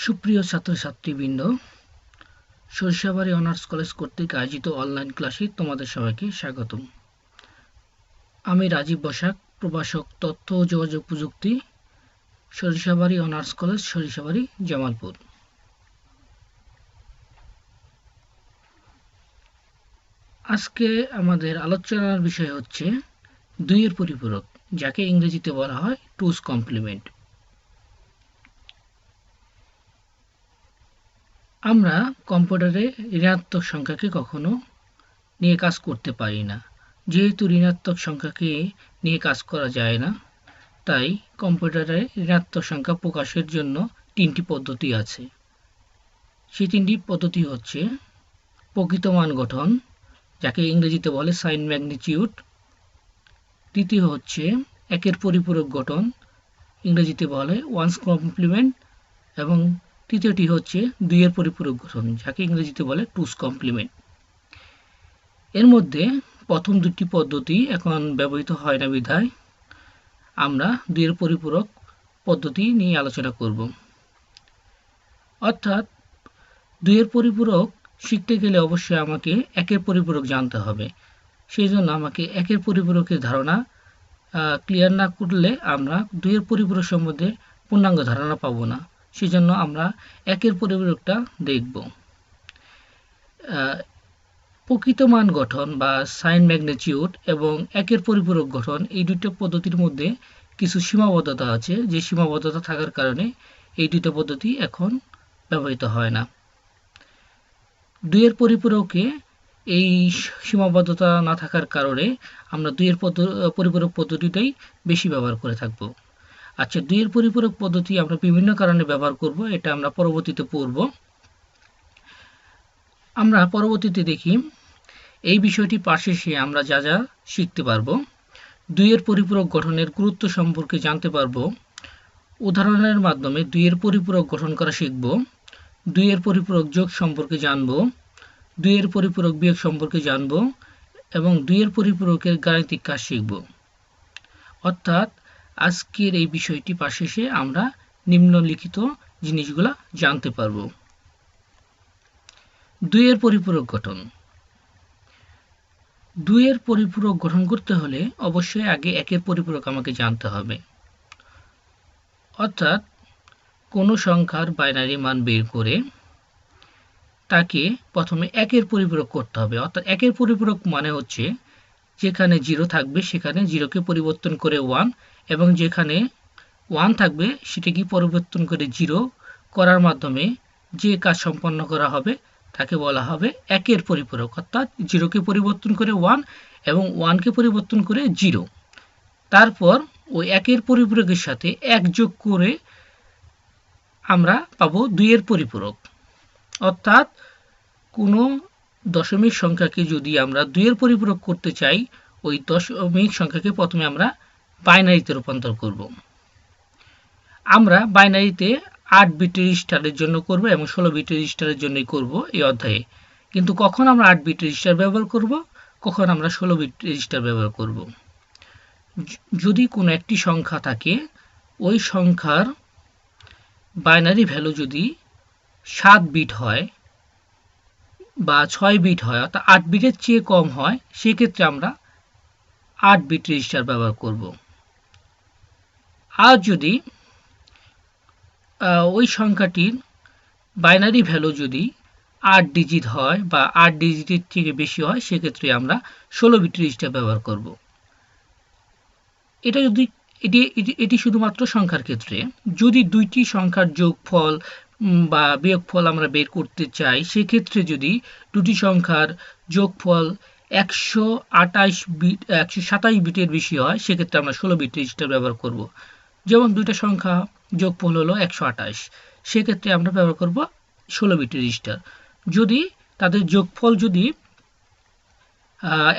সুপ্রিয় ছাত্রছাত্রীবৃন্দ, Sarishabari honours college কর্তৃক আয়োজিত অনলাইন ক্লাসে তোমাদের সবাইকে স্বাগতম। আমি রাজীব বসাক, প্রভাষক তথ্য ও যোগাযোগ প্রযুক্তি, সরিষাবাড়ি অনার্স কলেজ, সরিষাবাড়ি, জামালপুর। আজকে আমাদের আলোচনার বিষয় হচ্ছে দুইয়ের পরিপূরক, যাকে ইংরেজিতে বলা হয় টুস কমপ্লিমেন্ট। আমরা কম্পিউটারে ঋণাত্মক সংখ্যাকে কখনো নিয়ে কাজ করতে পারি না। যেহেতু ঋণাত্মক সংখ্যাকে নিয়ে কাজ করা যায় না, তাই কম্পিউটারে ঋণাত্মক সংখ্যা প্রকাশের জন্য তিনটি পদ্ধতি আছে। সেই তিনটি পদ্ধতি হচ্ছে প্রকৃত মান গঠন, যাকে ইংরেজিতে বলে সাইন ম্যাগনিটিউড। দ্বিতীয় হচ্ছে একের পরিপূরক গঠন, ইংরেজিতে বলে ওয়ান্স কমপ্লিমেন্ট। এবং তৃতীয়টি হচ্ছে দুইয়ের পরিপূরক গঠন, যাকে ইংরেজিতে বলে টুস কমপ্লিমেন্ট। এর মধ্যে প্রথম দুটি পদ্ধতি এখন ব্যবহৃত হয় না বিধায় আমরা দুইয়ের পরিপূরক পদ্ধতি নিয়ে আলোচনা করব। অর্থাৎ দুইয়ের পরিপূরক শিখতে গেলে অবশ্যই আমাকে একের পরিপূরক জানতে হবে। সেই জন্য আমাকে একের পরিপূরকের ধারণা ক্লিয়ার না করলে আমরা দুইয়ের পরিপূরক সম্বন্ধে পূর্ণাঙ্গ ধারণা পাবো না। সেই জন্য আমরা একের পরিপূরকটা দেখব। প্রকৃত মান গঠন বা সাইন ম্যাগনিটিউড এবং একের পরিপূরক গঠন, এই দুটো পদ্ধতির মধ্যে কিছু সীমাবদ্ধতা আছে, যে সীমাবদ্ধতা থাকার কারণে এই দুটো পদ্ধতি এখন ব্যবহৃত হয় না। দুইয়ের পরিপূরকে এই সীমাবদ্ধতা না থাকার কারণে আমরা দুইয়ের পরিপূরক পদ্ধতিটাই বেশি ব্যবহার করে থাকব। আচ্ছা, দুইয়ের পরিপূরক পদ্ধতি আমরা বিভিন্ন কারণে ব্যবহার করব, এটা আমরা পরবর্তীতে পড়ব। আমরা পরবর্তীতে দেখি এই বিষয়টি পাঠ শেষে আমরা যা যা শিখতে পারবো। দুইয়ের পরিপূরক গঠনের গুরুত্ব সম্পর্কে জানতে পারবো, উদাহরণের মাধ্যমে দুইয়ের পরিপূরক গঠন করা শিখব, দুইয়ের পরিপূরক যোগ সম্পর্কে জানব, দুইয়ের পরিপূরক বিয়োগ সম্পর্কে জানব এবং দুইয়ের পরিপূরকের গাণিতিক কাজ শিখব। অর্থাৎ আজকের এই বিষয়টি পাঠ শেষে আমরা নিম্নলিখিত জিনিসগুলা জানতে পারবো। দুইয়ের পরিপূরক গঠন। দুইয়ের পরিপূরক গঠন করতে হলে অবশ্যই আগে একের পরিপূরক আমাকে জানতে হবে। অর্থাৎ কোনো সংখ্যার বাইনারি মান বের করে তাকে প্রথমে একের পরিপূরক করতে হবে। অর্থাৎ একের পরিপূরক মানে হচ্ছে যেখানে 0 থাকবে সেখানে 0কে পরিবর্তন করে 1, এবং যেখানে 1 থাকবে সেটাকে পরিবর্তন করে 0 করার মাধ্যমে যে কাজ সম্পন্ন করা হবে তাকে বলা হবে একের পরিপূরক। অর্থাৎ 0কে পরিবর্তন করে 1 এবং 1কে পরিবর্তন করে 0। তারপর ওই একের পরিপূরকের সাথে 1 যোগ করে আমরা পাবো দুইয়ের পরিপূরক। অর্থাৎ কোনো দশমিক সংখ্যাকে যদি আমরা দুইয়ের পরিপূরক করতে চাই, ওই দশমিক সংখ্যাকে প্রথমে আমরা বাইনারিতে রূপান্তর করব। আমরা বাইনারিতে 8 বিট রেজিস্টারের জন্য করব এবং 16 বিট রেজিস্টারের জন্যই করব এই অধ্যায়ে। কিন্তু কখন আমরা 8 বিট রেজিস্টার ব্যবহার করব, কখন আমরা 16 বিট রেজিস্টার ব্যবহার করব। যদি কোনো একটি সংখ্যা থাকে, ওই সংখ্যার বাইনারি ভ্যালু যদি 7 বিট হয় বা 6 বিট হয়, অর্থাৎ 8 বিটের চেয়ে কম হয়, সেক্ষেত্রে আমরা 8 বিট রেজিস্টার ব্যবহার করব। আর যদি ওই সংখ্যাটির বাইনারি ভ্যালু যদি 8 ডিজিট হয় বা 8 ডিজিটের থেকে বেশি হয়, সেক্ষেত্রে আমরা 16 বিট রেজিস্টার ব্যবহার করব। এটি শুধুমাত্র সংখ্যার ক্ষেত্রে। যদি দুইটি সংখ্যার যোগফল বা বিয়োগফল আমরা বের করতে চাই, সেক্ষেত্রে যদি দুটি সংখ্যার যোগফল 127 বিটের বেশি হয়, সেক্ষেত্রে আমরা 16 বিট রেজিস্টার ব্যবহার করব। যেমন দুইটা সংখ্যা যোগফল হলো 128, সেক্ষেত্রে আমরা ব্যবহার করব 16 বিট রেজিস্টার। যদি তাদের যোগফল যদি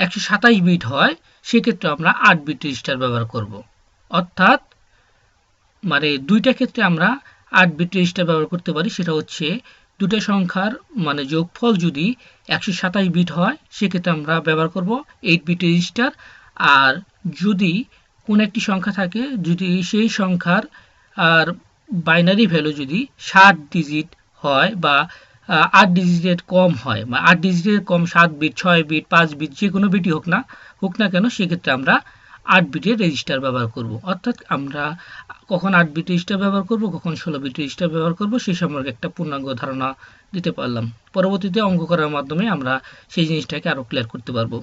127 বিট হয়, সেক্ষেত্রে আমরা 8 বিট রেজিস্টার ব্যবহার করব। অর্থাৎ মানে দুইটা ক্ষেত্রে আমরা 8 বিট রেজিস্টার ব্যবহার করতে পারি। সেটা হচ্ছে দুটো সংখ্যার মানে যোগফল যদি 127 বিট হয়, সেক্ষেত্রে আমরা ব্যবহার করব 8 বিট রেজিস্টার। আর যদি কোন একটি সংখ্যা থাকে, যদি সেই সংখ্যার আর বাইনারি ভ্যালু যদি 7 ডিজিট হয় বা 8 ডিজিটের কম হয়, 8 ডিজিটের কম 7 বিট, 6 বিট, 5 বিট, যে কোনো বিটই হোক না কেন, সেক্ষেত্রে আমরা 8 বিটের রেজিস্টার ব্যবহার করব। অর্থাৎ আমরা কখন 8 বিট রেজিস্টার ব্যবহার করব, কখন 16 বিট রেজিস্টার ব্যবহার করব, সেই সম্পর্কে একটা পূর্ণাঙ্গ ধারণা দিতে পারলাম। পরবর্তীতে অঙ্ক করার মাধ্যমে আমরা সেই জিনিসটাকে আরো ক্লিয়ার করতে পারবো।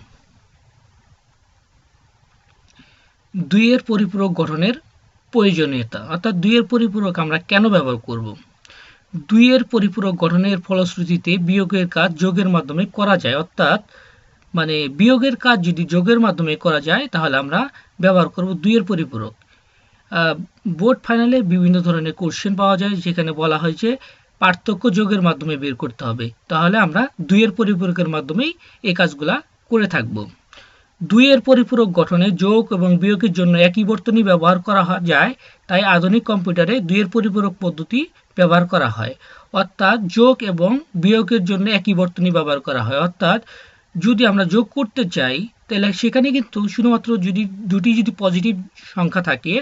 2 এর পরিপূরক গঠনের প্রয়োজনীয়তা, অর্থাৎ 2 এর পরিপূরক আমরা কেন ব্যবহার করব। 2 এর পরিপূরক গঠনের ফলশ্রুতিতে বিয়োগের কাজ যোগের মাধ্যমে করা যায়, অর্থাৎ বিয়োগের কাজ যদি যোগের মাধ্যমে করা যায় তাহলে আমরা ব্যবহার করব 2 এর পরিপূরক। বোর্ড ফাইনালে বিভিন্ন ধরনের কোশ্চেন পাওয়া যায় যেখানে বলা হয় যে পার্থক্য যোগের মাধ্যমে বের করতে হবে, তাহলে আমরা 2 এর পরিপূরকের মাধ্যমেই এই কাজগুলা করে থাকব। 2 এর পরিপূরক গঠনে যোগ এবং বিয়োগের জন্য একই বর্তনী ব্যবহার করা যায়, তাই আধুনিক কম্পিউটারে 2 এর পরিপূরক পদ্ধতি ব্যবহার করা হয়। অর্থাৎ যোগ এবং বিয়োগের জন্য একই বর্তনী ব্যবহার করা হয়। অর্থাৎ যদি আমরা যোগ করতে চাই তাহলে সেখানে কিন্তু শুধুমাত্র দুটি পজিটিভ সংখ্যা থাকে,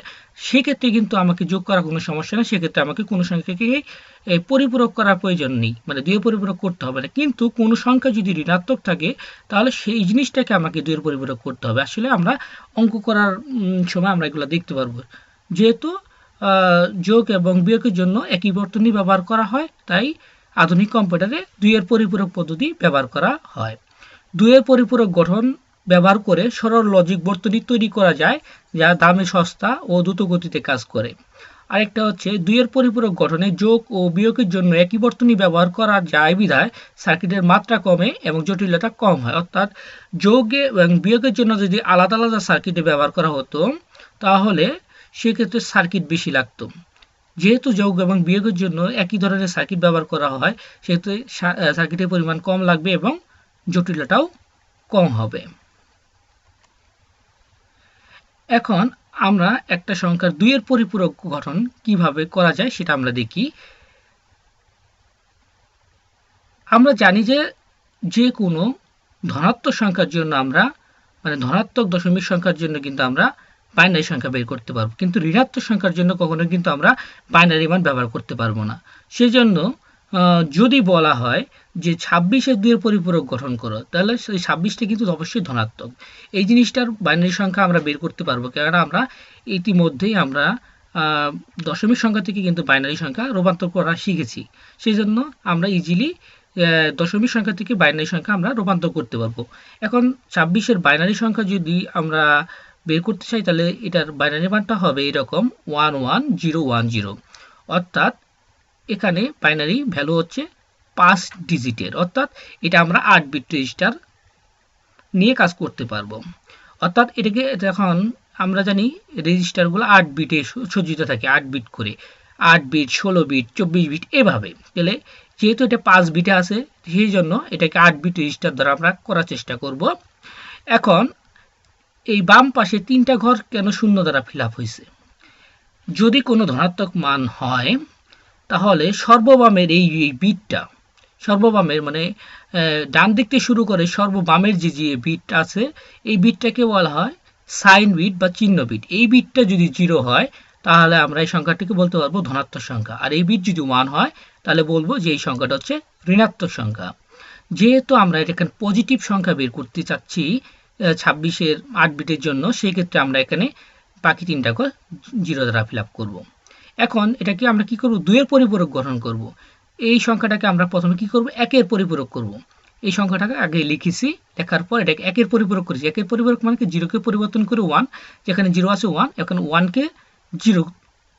সেক্ষেত্রে কিন্তু আমাকে যোগ করার কোনো সমস্যা নেই, সেক্ষেত্রে আমাকে কোনো সংখ্যাকে পরিপূরক করার প্রয়োজন নেই, 2 এর পরিপূরক করতে হবে না। কিন্তু কোনো সংখ্যা যদি ঋণাত্মক থাকে তাহলে সেই জিনিসটাকে আমাকে 2 এর পরিপূরক করতে হবে। আসলে আমরা অঙ্ক করার সময় আমরা এগুলো দেখতে পারবো, যেহেতু যোগ এবং বিয়োগের জন্য একই বর্তনী ব্যবহার করা হয়, তাই আধুনিক কম্পিউটারে 2 এর পরিপূরক পদ্ধতি ব্যবহার করা হয়। 2 এর পরিপূরক গঠন ব্যবহার করে সরল লজিক বর্তনী তৈরি করা যায় যা দামে সস্তা ও দ্রুত গতিতে কাজ করে। আরেকটা হচ্ছে 2 এর পরিপূরক গঠনে যোগ ও বিয়োগের জন্য একই বর্তনী ব্যবহার করা যায় বিধায় সার্কিটের মাত্রা কমে এবং জটিলতা কম হয়। অর্থাৎ যোগ এবং বিয়োগের জন্য যদি আলাদা আলাদা সার্কিটে ব্যবহার করা হতো তাহলে সেক্ষেত্রে সার্কিট বেশি লাগতো। যেহেতু যোগ এবং বিয়োগের জন্য একই ধরনের সার্কিট ব্যবহার করা হয়, সেহেতু সার্কিটের পরিমাণ কম লাগবে এবং জটিলতাও কম হবে। এখন আমরা একটা সংখ্যার 2 এর পরিপূরক গঠন কিভাবে করা যায় সেটা আমরা দেখি। আমরা জানি যে কোনো ধনাত্মক সংখ্যার জন্য আমরা ধনাত্মক দশমিক সংখ্যার জন্য কিন্তু আমরা বাইনারি সংখ্যা বের করতে পারবো, কিন্তু ঋণাত্মক সংখ্যার জন্য কখনো কিন্তু আমরা বাইনারি মান ব্যবহার করতে পারবো না। সেজন্য যদি বলা হয় যে 26-এর 2 এর পরিপূরক গঠন করো, তাহলে সেই 26টা কিন্তু অবশ্যই ধনাত্মক। এই জিনিসটার বাইনারি সংখ্যা আমরা বের করতে পারবো, কারণ আমরা ইতিমধ্যেই আমরা দশমিক সংখ্যা থেকে কিন্তু বাইনারি সংখ্যা রূপান্তর করা শিখেছি। সেই জন্য আমরা ইজিলি দশমিক সংখ্যা থেকে বাইনারি সংখ্যা আমরা রূপান্তর করতে পারবো। এখন 26-এর বাইনারি সংখ্যা যদি আমরা বের করতে চাই তাহলে এটার বাইনারি মানটা হবে এরকম 11010, অর্থাৎ এখানে বাইনারি ভ্যালু হচ্ছে 5 ডিজিটের, অর্থাৎ এটা আমরা 8 বিট রেজিস্টার নিয়ে কাজ করতে পারবো। অর্থাৎ এটাকে এখন আমরা জানি রেজিস্টারগুলো 8 বিটে সজ্জিত থাকে, 8 বিট করে, 8 বিট, 16 বিট, 24 বিট এভাবে। তাহলে যেহেতু এটা 5 বিটে আছে সেই জন্য এটাকে 8 বিট রেজিস্টার দ্বারা আমরা করার চেষ্টা করব। এখন এই বাম পাশে 3টা ঘর কেন শূন্য দ্বারা ফিল আপ হয়েছে? যদি কোনো ধনাত্মক মান হয় তাহলে সর্ববামের এই বিটটা, সর্ববামের ডান দিক থেকে শুরু করে সর্ববামের যে বিট আছে এই বিটটাকে বলা হয় সাইন বিট বা চিহ্ন বিট। এই বিটটা যদি 0 হয় তাহলে আমরা এই সংখ্যাটিকে বলতে পারবো ধনাত্মক সংখ্যা, আর এই বিট যদি 1 হয় তাহলে বলবো যে এই সংখ্যাটা হচ্ছে ঋণাত্মক সংখ্যা। যেহেতু আমরা এখানে পজিটিভ সংখ্যা বের করতে চাচ্ছি 26-এর 8 বিটের জন্য, সেই ক্ষেত্রে আমরা এখানে বাকি 3টাকে 0 দ্বারা ফিল আপ করবো। এখন এটাকে আমরা কি করব? 2 এর পরিপূরক গঠন করব। এই সংখ্যাটাকে আমরা প্রথমে কি করব? 1 এর পরিপূরক করব। এই সংখ্যাটাকে আগে লিখেছি, লেখার পর এটাকে 1 এর পরিপূরক করেছি। 1 এর পরিপূরক মানে কি 0 কে পরিবর্তন করে 1, যেখানে 0 আছে 1, এখন 1 কে 0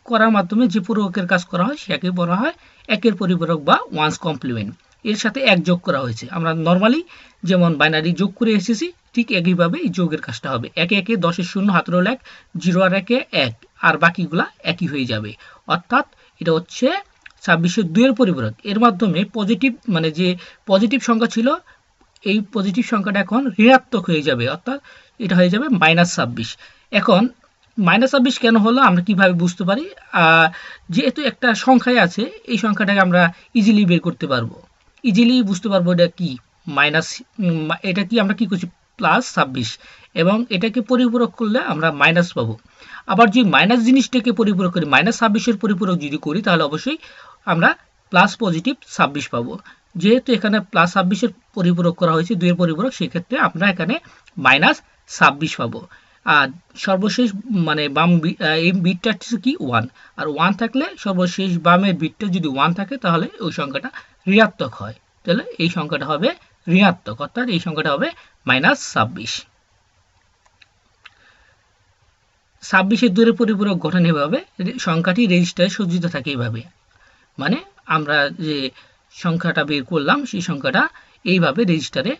করার মাধ্যমে যে পূরকের কাজ করা হয় সেটাকে বলা হয় 1 এর পরিপূরক বা ওয়ান্স কমপ্লিমেন্ট। এর সাথে 1 যোগ করা হয়েছে। আমরা নরমালি যেমন বাইনারি যোগ করে এসেছি ঠিক একইভাবে এই যোগের কাজটা হবে। 1 এ 10-এর শূন্য হাতের 1, 0 আর 1 1, আর বাকিগুলা একই হয়ে যাবে। অর্থাৎ এটা হচ্ছে 26-এর 2 এর পরিপূরক। এর মাধ্যমে পজিটিভ যে পজিটিভ সংখ্যা ছিল এই পজিটিভ সংখ্যাটা এখন ঋণাত্মক হয়ে যাবে, অর্থাৎ এটা হয়ে যাবে -26। এখন -26 কেন হলো আমরা কিভাবে বুঝতে পারি? যেহেতু একটা সংখ্যায় আছে এই সংখ্যাটাকে আমরা ইজিলি বের করতে পারবো, ইজিলি বুঝতে পারবো এটা কি মাইনাস, এটা কি আমরা কি করছি প্লাস 26 এবং এটাকে পরিপূরক করলে আমরা মাইনাস পাবো। আবার যদি মাইনাস জিনিসটাকে পরিপূরক করি, মাইনাস 26-এর পরিপূরক যদি করি তাহলে অবশ্যই আমরা প্লাস পজিটিভ 26 পাবো। যেহেতু এখানে প্লাস 26-এর পরিপূরক করা হয়েছে 2 এর পরিপূরক, সেক্ষেত্রে আমরা এখানে মাইনাস 26 পাবো। আর সর্বশেষ মানে বাম এই বিটটা কি 1, আর 1 থাকলে সর্বশেষ বামের বিটটা যদি 1 থাকে তাহলে ওই সংখ্যাটা ঋণাত্মক হয়, তাহলে এই সংখ্যাটা হবে ঋণাত্মক, অর্থাৎ এই সংখ্যাটা হবে মাইনাস 26। 26-এর 2 এর পরিপূরক গঠন এভাবে, সংখ্যাটি রেজিস্টারে সজ্জিত থাকে এইভাবে, মানে আমরা যে সংখ্যাটা বের করলাম সেই সংখ্যাটা এইভাবে রেজিস্টারে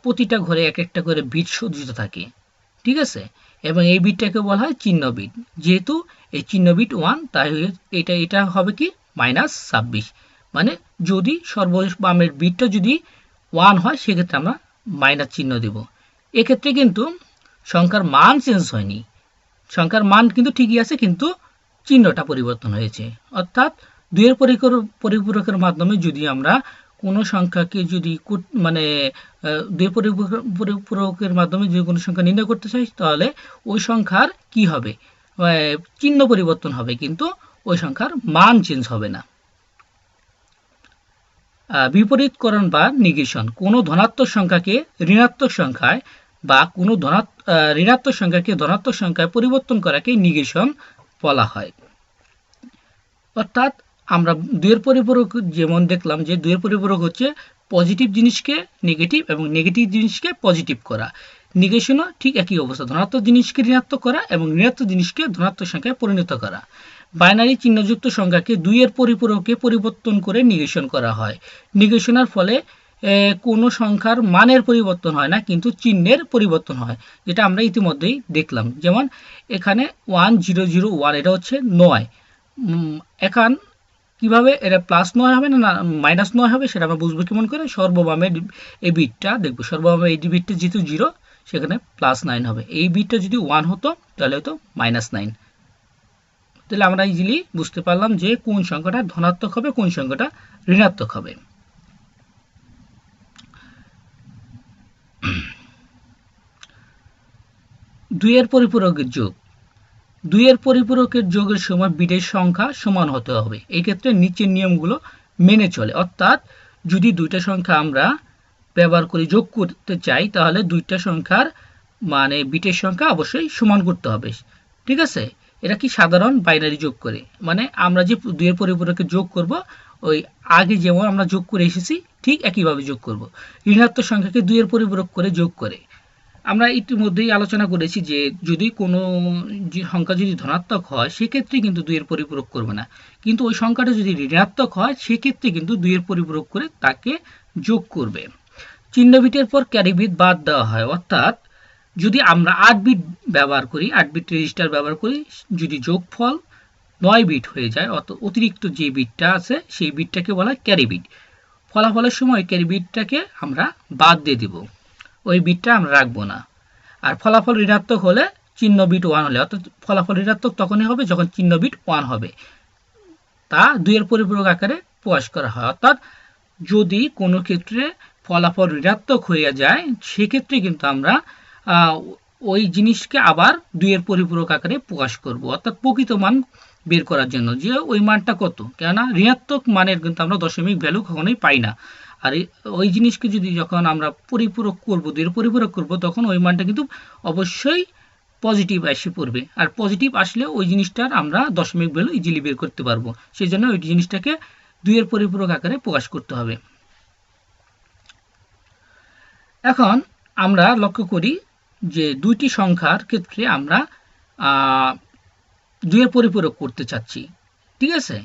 প্রতিটা ঘরে এক একটা করে বিট সজ্জিত থাকে, ঠিক আছে। এবং এই বিটটাকে বলা হয় চিহ্ন বিট, যেহেতু এই চিহ্ন বিট 1 তাই এটা হবে কি মাইনাস 26, মানে যদি সর্ববামের বিটটা যদি 1 হয় সেক্ষেত্রে আমরা মাইনাস চিহ্ন দেব। এক্ষেত্রে কিন্তু সংখ্যার মান চেঞ্জ হয়নি, সংখ্যার মান কিন্তু ঠিকই আছে, কিন্তু চিহ্নটা পরিবর্তন হয়েছে। অর্থাৎ 2 এর পরিপূরকের মাধ্যমে যদি আমরা কোনো সংখ্যাকে যদি মানে 2 এর পরিপূরকের মাধ্যমে যদি কোনো সংখ্যা নির্ণয় করতে চাই তাহলে ওই সংখ্যার কি হবে, চিহ্ন পরিবর্তন হবে, কিন্তু ওই সংখ্যার মান চেঞ্জ হবে না। বিপরীতকরণ বা নিগেশন, কোনো ধনাত্মক সংখ্যাকে ঋণাত্মক সংখ্যায় বা কোনো ঋণাত্মক সংখ্যাকে ধনাত্মক সংখ্যায় পরিবর্তন করাকে নিগেশন বলা হয়। অর্থাৎ আমরা 2 এর পরিপূরক যেমন দেখলাম যে 2 এর পরিপূরক হচ্ছে পজিটিভ জিনিসকে নেগেটিভ এবং নেগেটিভ জিনিসকে পজিটিভ করা। নিগেশনও ঠিক একই অবস্থা, ধনাত্মক জিনিসকে ঋণাত্মক করা এবং ঋণাত্মক জিনিসকে ধনাত্মক সংখ্যায় পরিণত করা। বাইনারি চিহ্নযুক্ত সংখ্যাকে 2 এর পরিপূরকে পরিবর্তন করে নিগেশন করা হয়। নিগেশনের ফলে কোনো সংখ্যার মানের পরিবর্তন হয় না, কিন্তু চিহ্নের পরিবর্তন হয়, যেটা আমরা ইতিমধ্যেই দেখলাম। যেমন এখানে 1001 এটা হচ্ছে 9, এখন কিভাবে এটা প্লাস 9 হবে না মাইনাস 9 হবে সেটা আমরা বুঝবো কেমন করে, সর্ববামের এই বিটটা দেখবো, সর্ববামের এই বিটটা যেহেতু 0 সেখানে প্লাস 9 হবে, এই বিটটা যদি 1 হতো তাহলে হতো মাইনাস 9। তাহলে আমরা ইজিলি বুঝতে পারলাম যে কোন সংখ্যাটা ধনাত্মক হবে কোন সংখ্যাটা ঋণাত্মক হবে। দুই এর পরিপূরকের যোগ, 2 এর পরিপূরকের যোগের সময় বিটের সংখ্যা সমান হতে হবে। এই ক্ষেত্রে নিচের নিয়মগুলো মেনে চলে, অর্থাৎ যদি দুইটা সংখ্যা আমরা ব্যবহার করে যোগ করতে চাই তাহলে দুইটা সংখ্যার মানে বিটের সংখ্যা অবশ্যই সমান করতে হবে, ঠিক আছে। এটা কি সাধারণ বাইনারি যোগ করে, মানে আমরা যে 2 এর পরিপূরকে যোগ করব ওই আগে যেমন আমরা যোগ করে এসেছি ঠিক একইভাবে যোগ করব, ঋণাত্মক সংখ্যাকে 2 এর পরিপূরক করে যোগ করে। আমরা ইতিমধ্যেই আলোচনা করেছি যে যদি কোনো সংখ্যা যদি ধনাত্মক হয় সেক্ষেত্রে কিন্তু 2 এর পরিপূরক করবে না, কিন্তু ওই সংখ্যাটা যদি ঋণাত্মক হয় সেক্ষেত্রে কিন্তু 2 এর পরিপূরক করে তাকে যোগ করবে। চিহ্ন বিটের পর ক্যারি বিট বাদ দেওয়া হয়, অর্থাৎ যদি আমরা 8 বিট ব্যবহার করি, 8 বিট রেজিস্টার ব্যবহার করি, যদি যোগফল 9 বিট হয়ে যায়, অতিরিক্ত যে বিটটা আছে সেই বিটটাকে বলা হয় ক্যারি বিট। ফলাফলের সময় ক্যারি বিটটাকে আমরা বাদ দিয়ে দেব, ওই বিটটা আমরা রাখবো না। আর ফলাফল ঋণাত্মক হলে চিহ্ন বিট 1 হলে, অর্থাৎ ফলাফল ঋণাত্মক তখনই হবে যখন চিহ্ন বিট 1 হবে, তা 2 এর পরিপূরক আকারে প্রকাশ করা হয়। অর্থাৎ যদি কোনো ক্ষেত্রে ফলাফল ঋণাত্মক হয়ে যায় সেক্ষেত্রে কিন্তু আমরা ওই জিনিসকে আবার 2 এর পরিপূরক আকারে প্রকাশ করব, অর্থাৎ প্রকৃত মান বের করার জন্য যে ওই মানটা কত, কেননা ঋণাত্মক মানের কিন্তু আমরা দশমিক ভ্যালু কখনোই পাই না। আর ওই জিনিসকে যদি যখন আমরা পরিপূরক করব 2 এর পরিপূরক করব তখন ওই মানটা কিন্তু অবশ্যই পজিটিভ এসে পড়বে, আর পজিটিভ আসলে ওই জিনিসটার আমরা দশমিক ভ্যালু ইজিলি বের করতে পারবো, সেই জন্য ওই জিনিসটাকে 2 এর পরিপূরক আকারে প্রকাশ করতে হবে। এখন আমরা লক্ষ্য করি যে দুইটি সংখ্যার ক্ষেত্রে আমরা 2 এর পরিপূরক করতে চাচ্ছি, ঠিক আছে।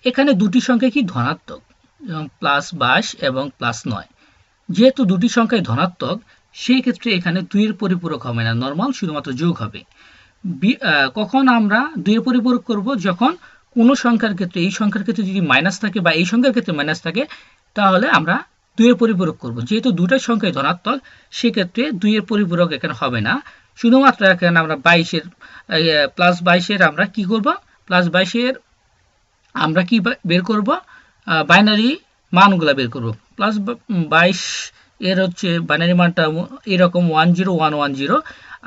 এখানে দুটি সংখ্যা কি ধনাত্মক, যেমন প্লাস 22 এবং প্লাস 9, যেহেতু দুটি সংখ্যাই ধনাত্মক সেই ক্ষেত্রে এখানে 2 এর পরিপূরক হবে না, নরমাল শুধুমাত্র যোগ হবে। কখন আমরা 2 এর পরিপূরক করব, যখন কোনো সংখ্যার ক্ষেত্রে এই সংখ্যার ক্ষেত্রে যদি মাইনাস থাকে বা এই সংখ্যার ক্ষেত্রে মাইনাস থাকে তাহলে আমরা 2 এর পরিপূরক করব। যেহেতু দুটো সংখ্যাই ধনাত্মক সেক্ষেত্রে 2 এর পরিপূরক এখানে হবে না, শুধুমাত্র এখানে আমরা 22 এর প্লাস 22 এর আমরা কি করব, প্লাস 22 এর আমরা কি বের করব, বাইনারি মানগুলো বের করব। প্লাস 22 এর হচ্ছে বাইনারি মানটা এরকম 10110,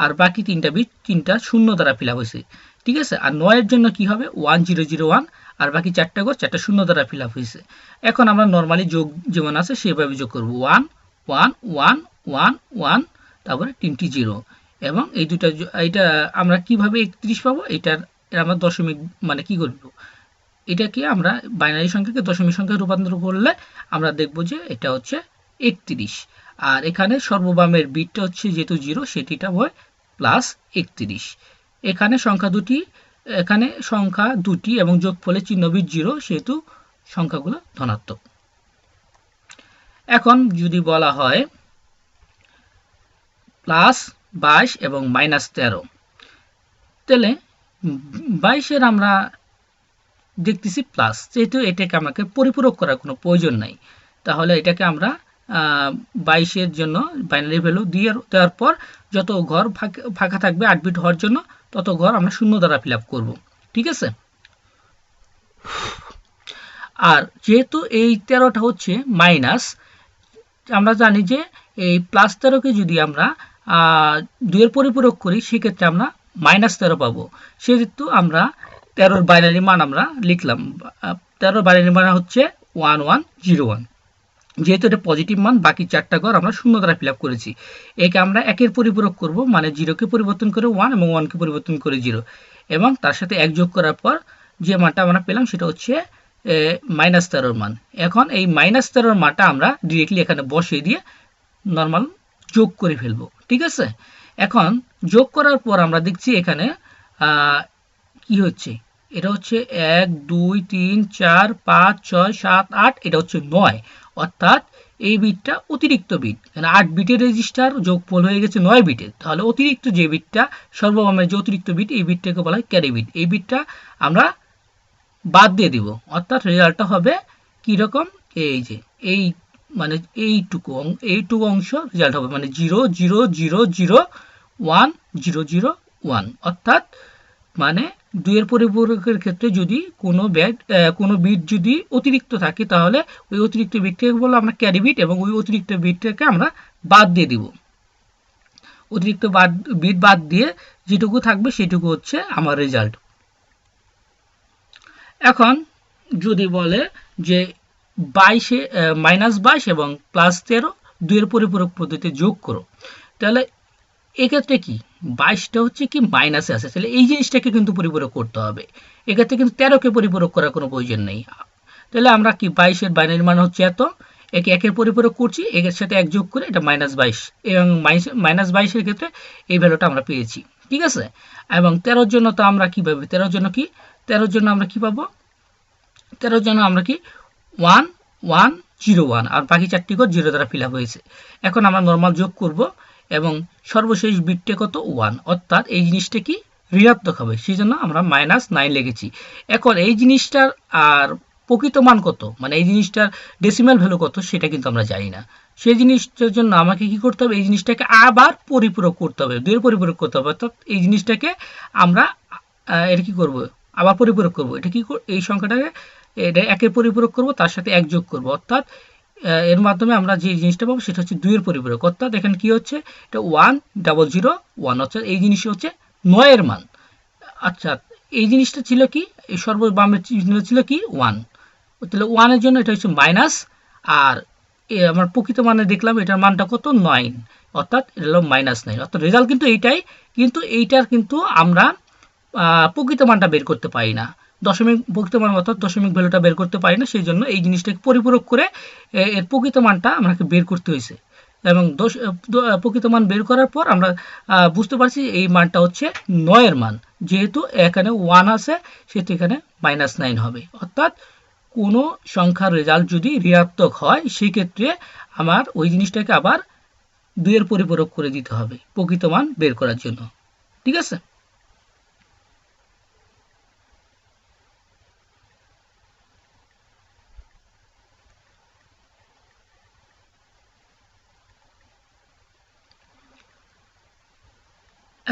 আর বাকি তিনটা বিট তিনটা শূন্য দ্বারা ফিল আপ হয়েছে। ঠিক আছে, আর 9 এর জন্য কি হবে 1001, আর বাকি চারটা ঘর চারটা শূন্য দ্বারা ফিল আপ হয়েছে। এখন আমরা নর্মালি যোগ যেমন আছে সেভাবে যোগ করব, 1 1 1 1 1, তারপরে তিনটি জিরো, এবং এই দুটা এটা আমরা কিভাবে 31 পাবো, এটার আমরা দশমিক মানে কি করব, এটাকে আমরা বাইনারি সংখ্যাকে দশমিক সংখ্যায় রূপান্তর করলে আমরা দেখব যে এটা হচ্ছে 31, আর এখানে সর্ববামের বিটটা হচ্ছে যেহেতু জিরো সেটিটা হয় +31। এখানে সংখ্যা দুটি এবং যোগফলের চিহ্ন বিট জিরো, সেহেতু সংখ্যাগুলো ধনাত্মক। এখন যদি বলা হয় +22 এবং -13, তাহলে 22-এর আমরা দেখতেছি প্লাস, যেহেতু এটাকে আমাকে পরিপূরক করার কোনো প্রয়োজন নাই, তাহলে এটাকে আমরা 22-এর জন্য বাইনারি ভ্যালু দেওয়ার পর যত ঘর ফাঁকা থাকবে 8 বিট হওয়ার জন্য তত ঘর আমরা শূন্য দ্বারা ফিল আপ করবো। ঠিক আছে, আর যেহেতু এই 13টা হচ্ছে মাইনাস, আমরা জানি যে এই +13কে যদি আমরা 2-এর পরিপূরক করি সেক্ষেত্রে আমরা -13 পাবো, সেহেতু আমরা 13-র বাইনারি মান আমরা লিখলাম, 13-র বাইনারি মান হচ্ছে 1101। যেহেতু এটা পজিটিভ মান, বাকি চারটা ঘর আমরা শূন্য দ্বারা ফিল আপ করেছি। একে আমরা একের পরিপূরক করব, মানে 0কে পরিবর্তন করে 1 এবং 1কে পরিবর্তন করে 0, এবং তার সাথে এক যোগ করার পর যে মানটা আমরা পেলাম সেটা হচ্ছে -13-র মান। এখন এই -13-র মানটা আমরা ডিরেক্টলি এখানে বসিয়ে দিয়ে নর্মাল যোগ করে ফেলবো। ঠিক আছে, এখন যোগ করার পর আমরা দেখছি এখানে কি হচ্ছে, এটা হচ্ছে 1 2 3 4 5 6 7 8, এটা হচ্ছে 9, অর্থাৎ এই বিটটা অতিরিক্ত বিট, মানে 8 বিটের রেজিস্টার যোগফল হয়ে গেছে 9 বিটের, তাহলে অতিরিক্ত যে বিটটা সর্ববামের যে অতিরিক্ত বিট, এই বিটটাকে বলা হয় ক্যারি বিট। এই বিটটা আমরা বাদ দিয়ে দিব, অর্থাৎ রেজাল্টটা হবে কি রকম, এই যে এই মানে এইটুকু অংশ রেজাল্ট হবে, মানে 0 0 0 0 1 0 0 1, অর্থাৎ মানে 2-এর পরিপূরকের ক্ষেত্রে যদি কোনো বিট যদি অতিরিক্ত থাকে তাহলে ওই অতিরিক্ত বিটটাকে বলবো আমরা ক্যারি বিট, এবং ওই অতিরিক্ত বিটটাকে আমরা বাদ দিয়ে দিব। অতিরিক্ত বিট বাদ দিয়ে যেটুকু থাকবে সেটুকু হচ্ছে আমার রেজাল্ট। এখন যদি বলে যে 22 এবং +13 2-এর পরিপূরক পদ্ধতিতে যোগ করো, তাহলে এক্ষেত্রে কি 22টা হচ্ছে কি মাইনাসে আছে, তাহলে এই জিনিসটাকে কিন্তু পরিপূরক করতে হবে। এক্ষেত্রে কিন্তু 13কে পরিপূরক করার কোনো প্রয়োজন নেই। তাহলে আমরা কি 22-এর বাইনারি মান হচ্ছে এত, একে একের পরিপূরক করছি, এর সাথে এক যোগ করে এটা -22, এবং -22-এর ক্ষেত্রে এই ভ্যালুটা আমরা পেয়েছি। ঠিক আছে, এবং 13-র জন্য তো আমরা কি পাবো, 13-র জন্য কি 13-র জন্য আমরা কি পাবো, 13-র জন্য আমরা কি 1101, আর বাকি চারটি ঘর 0 দ্বারা ফিল আপ হয়েছে। এখন আমরা নর্মাল যোগ করব, এবং সর্বশেষ বিটটা কত 1, অর্থাৎ এই জিনিসটা কি ঋণাত্মক হবে, সেই জন্য আমরা -9 লিখেছি। এখন এই জিনিসটার আর প্রকৃত মান কত, মানে এই জিনিসটার ডেসিমাল ভ্যালু কত, সেটা কিন্তু আমরা জানি না। সেই জিনিসটার জন্য আমাকে কি করতে হবে, এই জিনিসটাকে আবার পরিপূরক করতে হবে, 2-এর পরিপূরক করতে হবে, অর্থাৎ এই জিনিসটাকে আমরা এটা কি করব, আবার পরিপূরক করব, এটা কি এই সংখ্যাটাকে এটা একের পরিপূরক করব, তার সাথে এক যোগ করব, অর্থাৎ এর মাধ্যমে আমরা যে জিনিসটা পাবো সেটা হচ্ছে 2-এর পরিপূরক, অর্থাৎ এখানে কি হচ্ছে এটা 1001, অর্থাৎ এই জিনিসটা হচ্ছে 9-এর মান। আচ্ছা, এই জিনিসটা ছিল কি, এই সর্ববামের চিহ্ন ছিল কি 1, তাহলে 1-এর জন্য এটা হচ্ছে মাইনাস, আর আমার প্রকৃত মানে দেখলাম এটার মানটা কত 9, অর্থাৎ এটা হলো -9, অর্থাৎ রেজাল্ট কিন্তু এইটাই, কিন্তু এইটার কিন্তু আমরা প্রকৃত মানটা বের করতে পারি না, প্রকৃত মান অর্থাৎ দশমিক ভ্যালুটা বের করতে পারি না, সেই জন্য এই জিনিসটাকে পরিপূরক করে এর প্রকৃত মানটা আমাকে বের করতে হয়েছে, এবং প্রকৃত মান বের করার পর আমরা বুঝতে পারছি এই মানটা হচ্ছে 9-এর মান, যেহেতু এখানে 1 আছে সেহেতু এখানে -9 হবে, অর্থাৎ কোনো সংখ্যার রেজাল্ট যদি ঋণাত্মক হয় সেক্ষেত্রে আমার ওই জিনিসটাকে আবার 2-এর পরিপূরক করে দিতে হবে প্রকৃত মান বের করার জন্য। ঠিক আছে,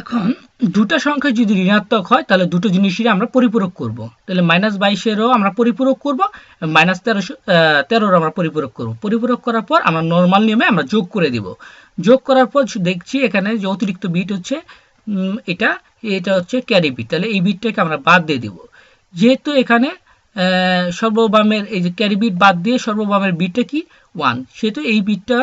এখন দুটো সংখ্যা যদি ঋণাত্মক হয় তাহলে দুটো জিনিসই আমরা পরিপূরক করব। তাহলে -22-এরও আমরা পরিপূরক করব, -13-র আমরা পরিপূরক করব। পরিপূরক করার পর আমরা নরমাল নিয়মে আমরা যোগ করে দিব। যোগ করার পর দেখছি এখানে যে অতিরিক্ত বিট হচ্ছে এটা এটা হচ্ছে ক্যারি বিট, তাহলে এই বিটটাকে আমরা বাদ দিয়ে দিব। যেহেতু এখানে সর্ববামের এই যে ক্যারি বিট বাদ দিয়ে সর্ববামের বিটটা কি 1, সেহেতু এই বিটটা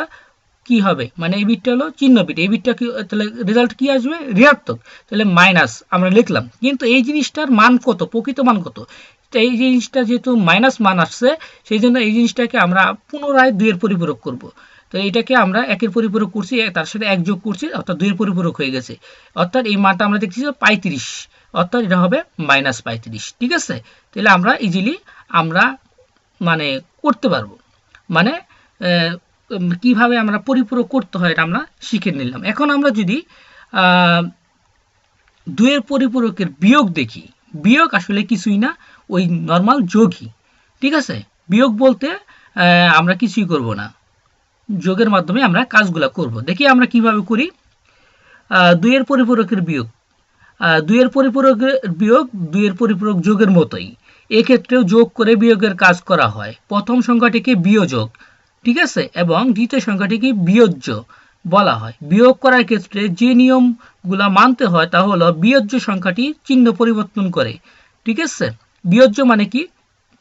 কি হবে, মানে এই বিটটা হলো চিহ্ন বিট, এই বিটটা কি, তাহলে রেজাল্ট কি আসবে, ঋণাত্মক। তাহলে মাইনাস আমরা লিখলাম, কিন্তু এই জিনিসটার মান কত, প্রকৃত মান কত, তো এই জিনিসটা যেহেতু মাইনাস মান আসছে সেই জন্য এই জিনিসটাকে আমরা পুনরায় 2-এর পরিপূরক করব। তো এটাকে আমরা 1-এর পরিপূরক করছি, তার সাথে 1 যোগ করছি, অর্থাৎ 2-এর পরিপূরক হয়ে গেছে। অর্থাৎ এই মানটা আমরা দেখছি 35, অর্থাৎ এটা হবে -35। ঠিক আছে, তাহলে আমরা ইজিলি আমরা মানে করতে পারবো, মানে কিভাবে আমরা পরিপূরক করতে হয় এটা আমরা শিখে নিলাম। এখন আমরা যদি 2-এর পরিপূরকের বিয়োগ দেখি, বিয়োগ আসলে কিছুই না, ওই নর্মাল যোগই। ঠিক আছে, বিয়োগ বলতে আমরা কিছুই করব না, যোগের মাধ্যমে আমরা কাজগুলো করব। দেখি আমরা কিভাবে করি। 2-এর পরিপূরকের বিয়োগ, 2-এর পরিপূরকের বিয়োগ 2-এর পরিপূরক যোগের মতোই, এক্ষেত্রেও যোগ করে বিয়োগের কাজ করা হয়। প্রথম সংখ্যাটিকে বিয়োজক, ঠিক আছে, এবং দ্বিতীয় সংখ্যাটিকে বিয়োজ্য বলা হয়। বিয়োগ করার ক্ষেত্রে যে নিয়মগুলো মানতে হয় তা হলো বিয়োজ্য সংখ্যাটি চিহ্ন পরিবর্তন করে। ঠিক আছে, বিয়োজ্য মানে কি,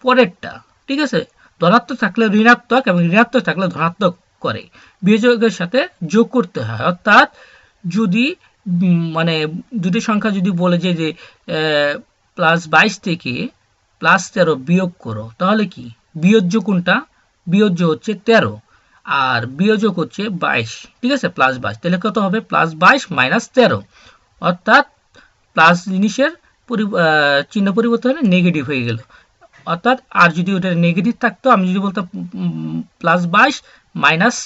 পরেরটা। ঠিক আছে, ধনাত্মক থাকলে ঋণাত্মক এবং ঋণাত্মক থাকলে ধনাত্মক করে, বিয়োজকের সাথে যোগ করতে হয়। অর্থাৎ যদি মানে দুটি সংখ্যা যদি বলে যে +22 থেকে +13 বিয়োগ করো, তাহলে কি বিয়োজ্য কোনটা, বিয়োজ্য হচ্ছে 13 আর বিয়োজক হচ্ছে 22। ঠিক আছে, +22, তাহলে কত হবে, +22 - 13, অর্থাৎ প্লাস জিনিসের চিহ্ন পরিবর্তন হলে নেগেটিভ হয়ে গেল। অর্থাৎ আর যদি ওটা নেগেটিভ থাকতো, আমি যদি বলতাম +22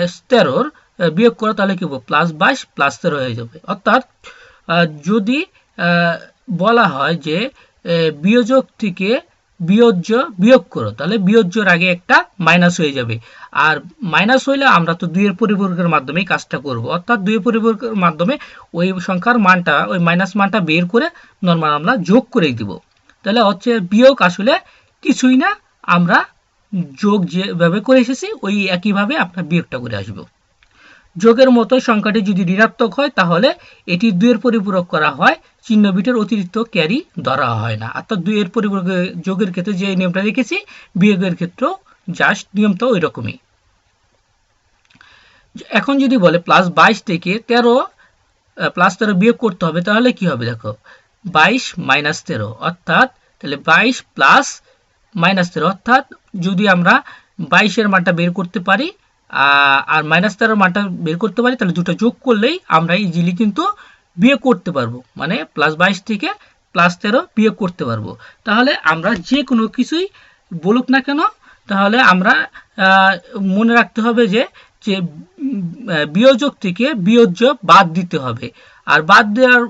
- 13 বিয়োগ করো, তাহলে কি হবে, +22 +13 হয়ে যাবে। অর্থাৎ যদি বলা হয় যে বিয়োজক থেকে বিয়োজ্য বিয়োগ করো, তাহলে বিয়োজ্যর আগে একটা মাইনাস হয়ে যাবে, আর মাইনাস হইলে আমরা তো 2-এর পরিপূরকের মাধ্যমেই কাজটা করব। অর্থাৎ 2-এর পরিপূরকের মাধ্যমে ওই সংখ্যার মানটা, ওই মাইনাস মানটা বের করে নরমাল আমরা যোগ করে দিব। তাহলে হচ্ছে বিয়োগ আসলে কিছুই না, আমরা যোগ যেভাবে করে এসেছি ওই একইভাবে আমরা বিয়োগটা করে আসব। যোগের মতো সংখ্যাটি যদি ঋণাত্মক হয় তাহলে এটি 2-এর পরিপূরক করা হয়, চিহ্ন বিটের অতিরিক্ত ক্যারি ধরা হয় না। অর্থাৎ 2-এর পরিপূরক যোগের ক্ষেত্রে যে নিয়মটা রেখেছি, বিয়োগের ক্ষেত্রেও জাস্ট নিয়মটা ওই রকমই। এখন যদি বলে +22 থেকে 13 বিয়োগ করতে হবে, তাহলে কি হবে, দেখো 22 - 13, অর্থাৎ তাহলে 22 প্লাস -13, অর্থাৎ যদি আমরা 22-এর মানটা বের করতে পারি আর -13 মানটা বের করতে পারি, তাহলে দুটো যোগ করলেই আমরা ইজিলি কিন্তু বিয়োগ করতে পারবো, মানে +22 থেকে +13 বিয়োগ করতে পারবো। তাহলে আমরা যে কোনো কিছুই বলুক না কেন, তাহলে আমরা মনে রাখতে হবে যে বিয়োজক থেকে বিয়োজ্য বাদ দিতে হবে, আর বাদ দেওয়ার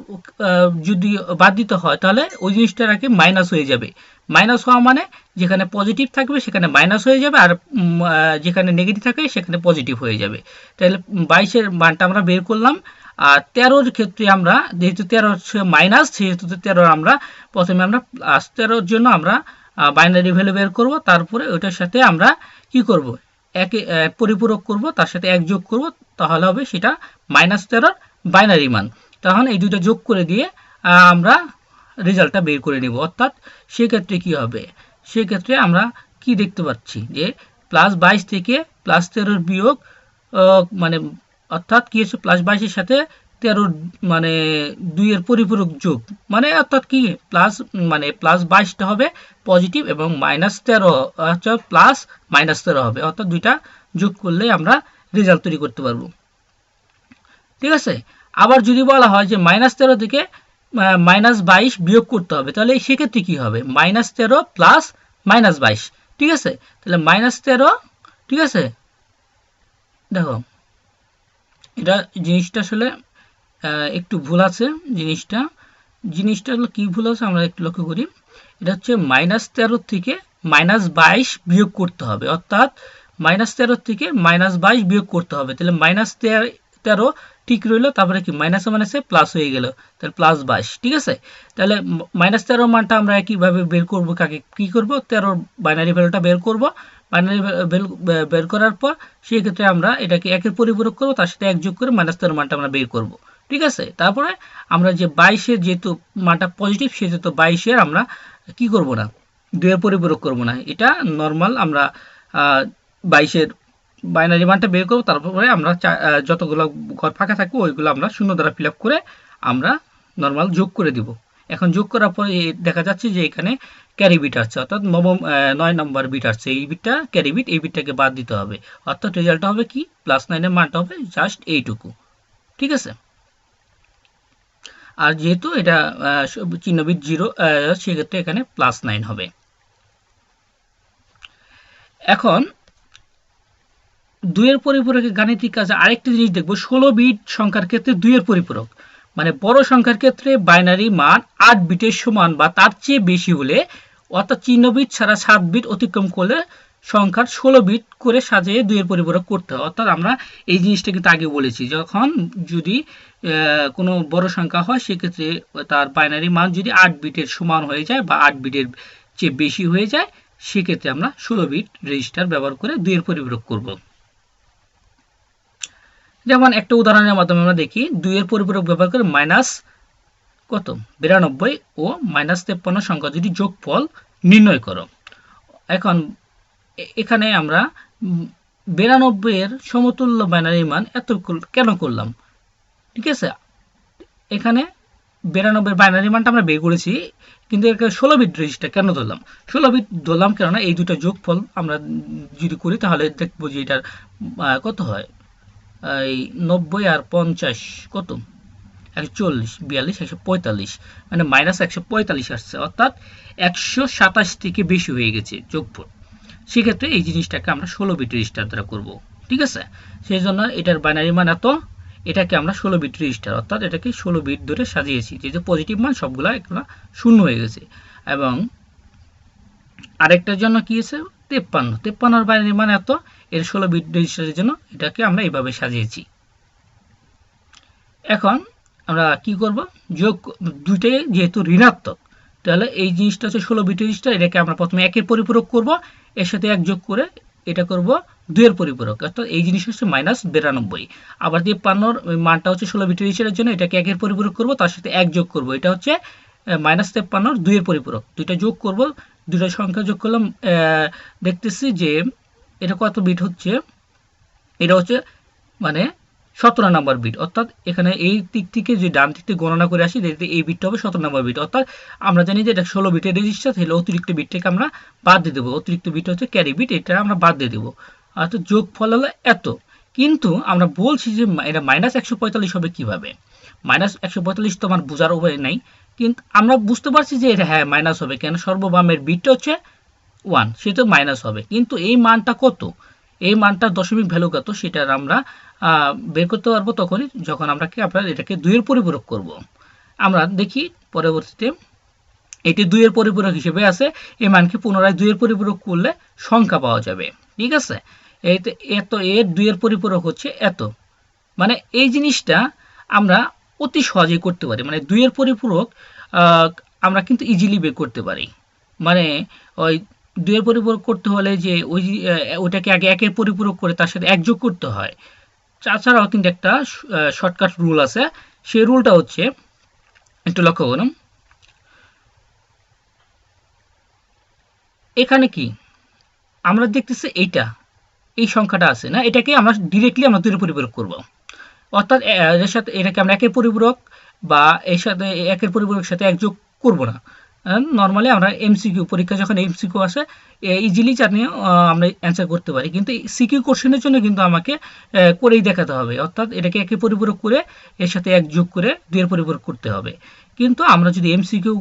যদি বাদ দিতে হয় তাহলে ওই জিনিসটার আগে মাইনাস হয়ে যাবে। মাইনাস হওয়া মানে যেখানে পজিটিভ থাকবে সেখানে মাইনাস হয়ে যাবে, আর যেখানে নেগেটিভ থাকবে সেখানে পজিটিভ হয়ে যাবে। তাহলে 22-এর মানটা আমরা বের করলাম, আর 13-র ক্ষেত্রে আমরা যেহেতু 13 হচ্ছে মাইনাস, সেহেতু 13 আমরা প্রথমে আমরা +13-র জন্য আমরা বাইনারি ভ্যালু বের করব, তারপরে ওটার সাথে আমরা কি করব, একে পরিপূরক করব, তার সাথে 1 যোগ করব, তাহলে হবে সেটা -13 বাইনারি মান। তখন এই দুটো যোগ করে দিয়ে আমরা রেজাল্টটা বের করে নেব। অর্থাৎ সেক্ষেত্রে কি হবে, সেক্ষেত্রে আমরা কি দেখতে পাচ্ছি যে +22 থেকে +13 বিয়োগ মানে অর্থাৎ কি হচ্ছে, +22-এর সাথে 13 মানে 2-এর পরিপূরক যোগ, মানে অর্থাৎ কি প্লাস মানে +22টা হবে পজিটিভ এবং -13 হচ্ছে প্লাস -13 হবে, অর্থাৎ দুইটা যোগ করলে আমরা রেজাল্ট তৈরি করতে পারবো। ঠিক আছে, আবার যদি বলা হয় যে -13 থেকে -22 বিয়োগ করতে হবে, তাহলে সেক্ষেত্রে কি হবে, -13 প্লাস -22। ঠিক আছে, তাহলে -13, ঠিক আছে, দেখো এটা জিনিসটা আসলে একটু ভুল আছে, জিনিসটা হলো কি ভুল আছে আমরা একটু লক্ষ্য করি। এটা হচ্ছে -13 থেকে -22 বিয়োগ করতে হবে, অর্থাৎ -13 থেকে -22 বিয়োগ করতে হবে, তাহলে -13 ঠিক রইলো, তারপরে কি মাইনাসে মাইনাসে প্লাস হয়ে গেল, তাহলে প্লাস 22। ঠিক আছে, তাহলে -13 মানটা আমরা কিভাবে বের করব, কাকে কি করব, 13 বাইনারি ভ্যালুটা বের করব। বাইনারি ভ্যালু বের করার পর সেই ক্ষেত্রে আমরা এটাকে একের পরিপূরক করব, তার সাথে 1 যোগ করে -13 মানটা আমরা বের করব। ঠিক আছে, তারপরে আমরা যে 22 এর যেহেতু মানটা পজিটিভ, সেহেতু 22 এর আমরা কি করব না, 2 এর পরিপূরক করব না, এটা নরমাল আমরা 22 এর বাইনারি মানটা বের করব। তারপরে আমরা যতগুলো ঘর ফাঁকা থাকবে ওইগুলো আমরা শূন্য দ্বারা ফিল আপ করে আমরা নরমাল যোগ করে দিব। এখন যোগ করার পরে দেখা যাচ্ছে যে এখানে ক্যারি বিট আসছে, অর্থাৎ 9 নম্বর বিট আসছে, এই বিটটা ক্যারি বিট, এই বিটটাকে বাদ দিতে হবে, অর্থাৎ রেজাল্টটা হবে কি +9 এর মানটা হবে জাস্ট এইটুকু। ঠিক আছে, আর যেহেতু এটা চিহ্ন বিট 0, সেক্ষেত্রে এখানে +9 হবে। এখন 2 এর পরিপূরকের গাণিতিক কাজে আরেকটি জিনিস দেখব, 16 বিট সংখ্যার ক্ষেত্রে 2 এর পরিপূরক, মানে বড় সংখ্যার ক্ষেত্রে বাইনারি মান 8 বিটের সমান বা তার চেয়ে বেশি হলে, অর্থাৎ চিহ্ন বিট ছাড়া 7 বিট অতিক্রম করলে সংখ্যার 16 বিট করে সাজিয়ে 2 এর পরিপূরক করতে হয়। অর্থাৎ আমরা এই জিনিসটা কিন্তু আগে বলেছি, যখন যদি কোনো বড় সংখ্যা হয় সেক্ষেত্রে তার বাইনারি মান যদি 8 বিটের সমান হয়ে যায় বা 8 বিটের চেয়ে বেশি হয়ে যায়, সেক্ষেত্রে আমরা 16 বিট রেজিস্টার ব্যবহার করে 2 এর পরিপূরক করব। যেমন একটা উদাহরণের মাধ্যমে আমরা দেখি, 2 এর পরিপূরক ব্যবহার করে -92 ও -53 সংখ্যা যদি যোগফল নির্ণয় করো। এখন এখানে আমরা 92 এর সমতুল্য বাইনারি মান এত কেন করলাম? ঠিক আছে, এখানে 92 এর বাইনারি মানটা আমরা বের করেছি, কিন্তু এখানে 16 বিট রেজিস্টার কেন ধরলাম? 16 বিট ধরলাম কেননা এই দুটো যোগফল আমরা যদি করি তাহলে দেখবো যে এটার কত হয়, এই 90 আর 50 কত, 140, 42, 145, মানে -145 আসছে, অর্থাৎ 127 থেকে বেশি হয়ে গেছে যোগফল। সেক্ষেত্রে এই জিনিসটাকে আমরা 16 বিট রেজিস্টার দ্বারা করব। ঠিক আছে, সেই জন্য এটার বাইনারি মান এত, এটাকে আমরা 16 বিট রেজিস্টার, অর্থাৎ এটাকে 16 বিট ধরে সাজিয়েছি, যেহেতু পজিটিভ মান সবগুলো এগুলো শূন্য হয়ে গেছে। এবং আরেকটার জন্য কি আছে, 53 এর বাইনারি মান এত, এর 16 বিট রেজিস্টারের জন্য এটাকে আমরা এইভাবে সাজিয়েছি। এখন আমরা কি করব, যোগ দুইটাই যেহেতু ঋণাত্মক, তাহলে এই জিনিসটা হচ্ছে 16 বিট রেজিস্টার, এটাকে আমরা প্রথমে 1 এর পরিপূরক করব, এর সাথে 1 যোগ করে এটা করব 2 এর পরিপূরক, অর্থাৎ এই জিনিস হচ্ছে -92। আবার 53 এর মানটা হচ্ছে 16 বিট রেজিস্টারের জন্য, এটাকে 1 এর পরিপূরক করব, তার সাথে 1 যোগ করব, এটা হচ্ছে -53 2 এর পরিপূরক, দুইটা যোগ করব, দুটো সংখ্যা যোগ করলাম, দেখতেছি যে এটা কত বিট হচ্ছে, এটা হচ্ছে মানে 17 নম্বর বিট, অর্থাৎ এখানে এই দিক থেকে যে ডান দিক থেকে গণনা করে আসি, এই বিটটা হবে 17 নম্বর বিট, অর্থাৎ আমরা জানি যে এটা 16 বিটের রেজিস্টার, তাহলে অতিরিক্ত বিটটাকে আমরা বাদ দিয়ে দেবো, অতিরিক্ত বিট হচ্ছে ক্যারি বিট, এটা আমরা বাদ দিয়ে দেবো, অর্থাৎ যোগফল হলো এত। কিন্তু আমরা বলছি যে এটা -145 হবে কিভাবে, -145 তো আমার বোঝার উপায় নাই, কিন্তু আমরা বুঝতে পারছি যে এটা হ্যাঁ মাইনাস হবে, কেন সর্ববামের বিটটা হচ্ছে 1, সেটা মাইনাস হবে, কিন্তু এই মানটা কত, এই মানটা দশমিক ভ্যালু কত, সেটা আমরা বের করতে পারবো তখনই যখন আমরা এটাকে 2 এর পরিপূরক করব। আমরা দেখি পরবর্তীতে এটি 2 এর পরিপূরক হিসেবে আছে, এই মানকে পুনরায় 2 এর পরিপূরক করলে সংখ্যা পাওয়া যাবে। ঠিক আছে, এত এর 2 এর পরিপূরক হচ্ছে এত, মানে এই জিনিসটা আমরা অতি সহজেই করতে পারি, মানে 2 এর পরিপূরক আমরা কিন্তু ইজিলি বের করতে পারি। মানে ওই 2 এর পরিপূরক করতে হলে যে ওইটাকে আগে 1 এর পরিপূরক করে তার সাথে 1 যোগ করতে হয়। তাছাড়াও কিন্তু একটা শর্টকাট রুল আছে, সেই রুলটা হচ্ছে, একটু লক্ষ্য করুন, এখানে কি আমরা দেখতেছি এই সংখ্যাটা আছে না, এটাকে আমরা ডিরেক্টলি আমরা 2 এর পরিপূরক করব, অর্থাৎ এর সাথে এটাকে আমরা 1 এর পরিপূরক বা এর সাথে 1 এর পরিপূরকের সাথে 1 যোগ করব না। নরমালি আমরা এমসিকিউ পরীক্ষা যখন এমসিকিউ আসে ইজিলি জানিয়ে আমরা অ্যান্সার করতে পারি, কিন্তু সিকিউ কোশ্চেনের জন্য কিন্তু আমাকে করেই দেখাতে হবে, অর্থাৎ এটাকে 1 এর পরিপূরক করে এর সাথে 1 যোগ করে 2 এর পরিপূরক করতে হবে। কিন্তু আমরা যদি এমসিকিউ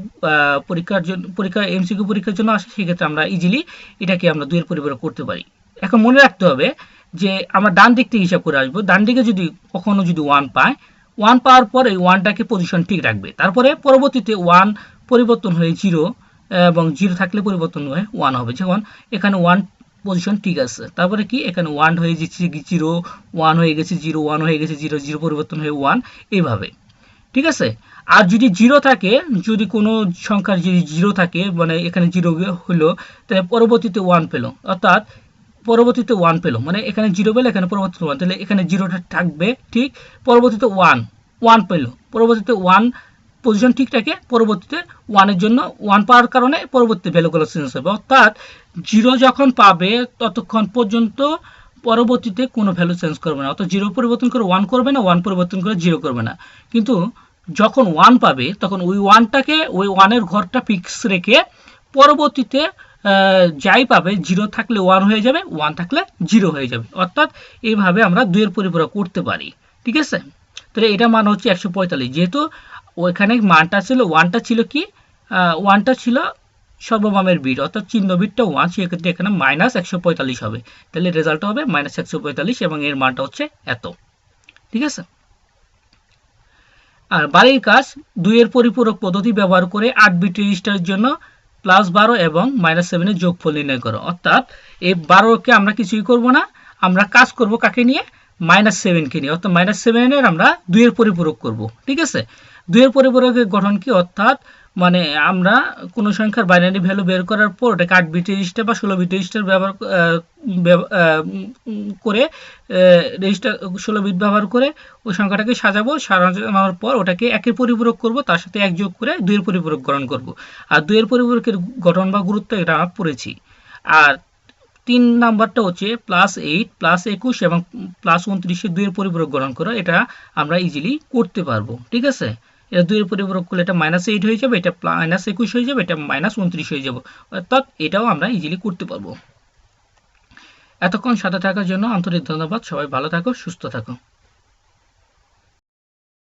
এমসিকিউ পরীক্ষার জন্য আসে, সেক্ষেত্রে আমরা ইজিলি এটাকে আমরা 2 এর পরিপূরক করতে পারি। এখন মনে রাখতে হবে যে আমরা ডান দিক থেকে হিসাব করে আসবো, ডান দিকে যদি কখনো যদি 1 পায়, 1 পাওয়ার পর এই 1টাকে পজিশন ঠিক রাখবে, তারপরে পরবর্তীতে 1 পরিবর্তন হয়ে 0 এবং 0 থাকলে পরিবর্তন হয়ে 1 হবে, যেমন এখানে 1 পজিশন ঠিক আছে। তারপরে কি এখানে 1 হয়ে যাচ্ছে 0, 1 হয়ে গেছে 0, 1 হয়ে গেছে 0, 0 পরিবর্তন হয়ে 1, এইভাবে। ঠিক আছে। আর যদি 0 থাকে, যদি কোনো সংখ্যার যদি 0 থাকে, মানে এখানে 0 হলো, তাহলে পরবর্তীতে 1 পেলো, অর্থাৎ পরবর্তীতে 1 পেলো, মানে এখানে 0 পেলে এখানে পরবর্তীতে 1, তাহলে এখানে 0টা থাকবে ঠিক, পরবর্তীতে 1 পেলো, পরবর্তীতে 1 পজিশন ঠিক থাকে, পরবর্তীতে 1 এর জন্য 1 পাওয়ার কারণে পরবর্তী ভ্যালুগুলো চেঞ্জ হবে, অর্থাৎ 0 যখন পাবে ততক্ষণ পর্যন্ত পরবর্তীতে কোনো ভ্যালু চেঞ্জ করবে না, অর্থাৎ 0 পরিবর্তন করে 1 করবে না, 1 পরিবর্তন করে 0 করবে না। কিন্তু যখন 1 পাবে তখন ওই 1টাকে, ওই 1 এর ঘরটা ফিক্স রেখে পরবর্তীতে যাই পাবে, 0 থাকলে 1 হয়ে যাবে, 1 থাকলে 0 হয়ে যাবে, অর্থাৎ এইভাবে আমরা 2 এর পরিপূরক করতে পারি। ঠিক আছে। তাহলে এটা মান হচ্ছে 145, যেহেতু ওইখানে মানটা ছিল, 1টা ছিল কি, 1টা ছিল সর্ববামের বিট, অর্থাৎ চিহ্ন বিটটা 1, সেক্ষেত্রে এখানে -145 হবে, তাহলে রেজাল্ট হবে -145 এবং এর মানটা হচ্ছে এত। ঠিক আছে। আর বাড়ির কাজ, 2 এর পরিপূরক পদ্ধতি ব্যবহার করে 8 বিট রেজিস্টারের জন্য +12 এবং -7 এর যোগফল নির্ণয় করো, অর্থাৎ এই 12কে আমরা কিছুই করব না, আমরা কাজ করব কাকে নিয়ে, -7 কে নিয়ে, অর্থাৎ -7 এর আমরা 2 এর পরিপূরক করব। ঠিক আছে। 2 এর পরিপূরকের গঠন কি, অর্থাৎ মানে আমরা কোনো সংখ্যার বাইনারি ভ্যালু বের করার পর ওটাকে 8 বিট রেজিস্টার বা 16 বিট রেজিস্টার ব্যবহার করে, রেজিস্টার 16 বিট ব্যবহার করে ওই সংখ্যাটাকে সাজানোর পর ওটাকে একের পরিপূরক করব, তার সাথে 1 যোগ করে 2 এর পরিপূরক গঠন করব। আর 2 এর পরিপূরকের গঠন বা গুরুত্ব এটা আমরা পড়েছি। আর 3 নাম্বারটা হচ্ছে +8, +21 এবং +29 এর 2 এর পরিপূরক গঠন করা, এটা আমরা ইজিলি করতে পারবো। ঠিক আছে। এটা 2 এর পরিপূরক করলে এটা -8 হয়ে যাবে, এটা -21 হয়ে যাবে, এটা -29 হয়ে যাবে, অর্থাৎ এটাও আমরা ইজিলি করতে পারবো। এতক্ষণ সাথে থাকার জন্য আন্তরিক ধন্যবাদ। সবাই ভালো থাকো, সুস্থ থাকো।